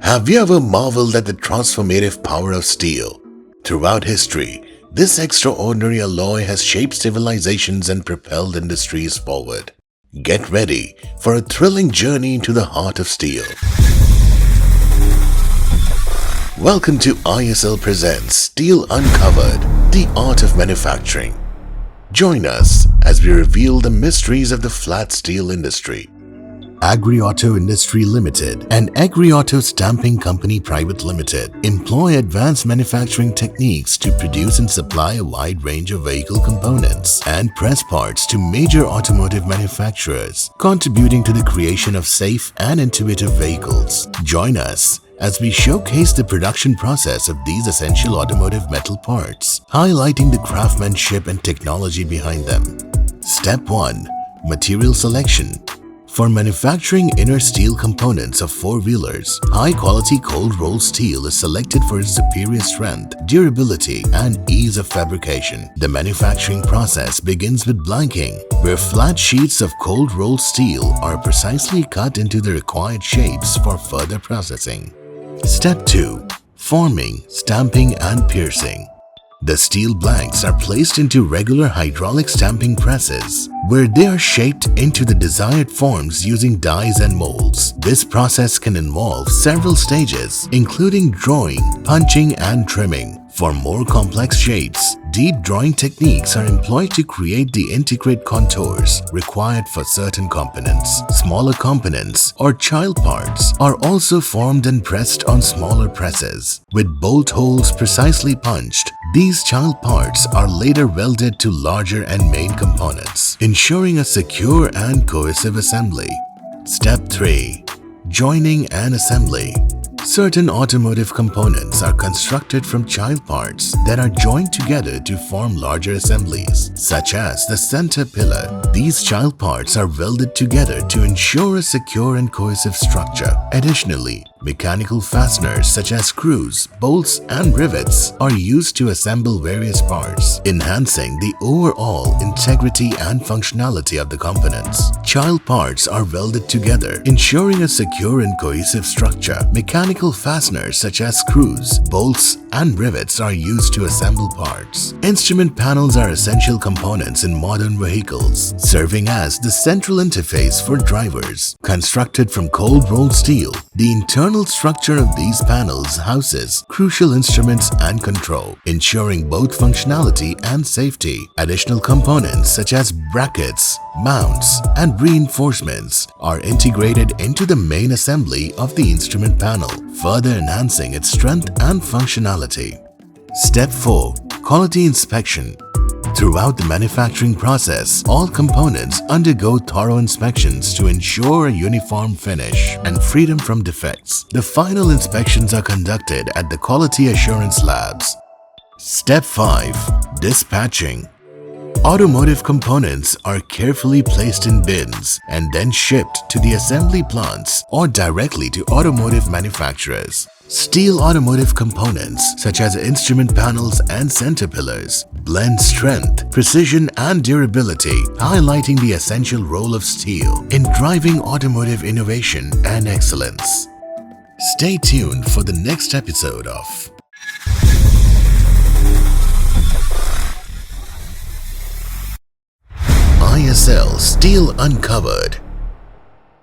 Have you ever marveled at the transformative power of steel? Throughout history, this extraordinary alloy has shaped civilizations and propelled industries forward. Get ready for a thrilling journey into the heart of steel. Welcome to ISL presents Steel Uncovered, the Art of Manufacturing. Join us as we reveal the mysteries of the flat steel industry. Agri-Auto Industry Limited and Agri-Auto Stamping Company Private Limited employ advanced manufacturing techniques to produce and supply a wide range of vehicle components and press parts to major automotive manufacturers, contributing to the creation of safe and intuitive vehicles. Join us as we showcase the production process of these essential automotive metal parts, highlighting the craftsmanship and technology behind them. Step 1. Material Selection. For manufacturing inner steel components of four-wheelers, high-quality cold-rolled steel is selected for its superior strength, durability, and ease of fabrication. The manufacturing process begins with blanking, where flat sheets of cold-rolled steel are precisely cut into the required shapes for further processing. Step 2. Forming, stamping, and piercing. The steel blanks are placed into regular hydraulic stamping presses, where they are shaped into the desired forms using dies and molds. This process can involve several stages, including drawing, punching, and trimming. For more complex shapes, deep drawing techniques are employed to create the intricate contours required for certain components. Smaller components, or child parts, are also formed and pressed on smaller presses. With bolt holes precisely punched, these child parts are later welded to larger and main components, ensuring a secure and cohesive assembly. Step 3. Joining and assembly. Certain automotive components are constructed from child parts that are joined together to form larger assemblies, such as the center pillar. These child parts are welded together to ensure a secure and cohesive structure. Additionally, mechanical fasteners such as screws, bolts, and rivets are used to assemble various parts, enhancing the overall integrity and functionality of the components. Child parts are welded together, ensuring a secure and cohesive structure. Mechanical fasteners such as screws, bolts, and rivets are used to assemble parts. Instrument panels are essential components in modern vehicles, serving as the central interface for drivers. Constructed from cold-rolled steel, the internal structure of these panels houses crucial instruments and control, ensuring both functionality and safety. Additional components such as brackets, mounts, and reinforcements are integrated into the main assembly of the instrument panel, further enhancing its strength and functionality. Step 4. Quality inspection. Throughout the manufacturing process, all components undergo thorough inspections to ensure a uniform finish and freedom from defects. The final inspections are conducted at the Quality Assurance Labs. Step 5. Dispatching. Automotive components are carefully placed in bins and then shipped to the assembly plants or directly to automotive manufacturers. Steel automotive components such as instrument panels and center pillars blend strength, precision, and durability, highlighting the essential role of steel in driving automotive innovation and excellence. Stay tuned for the next episode of ISL Steel Uncovered.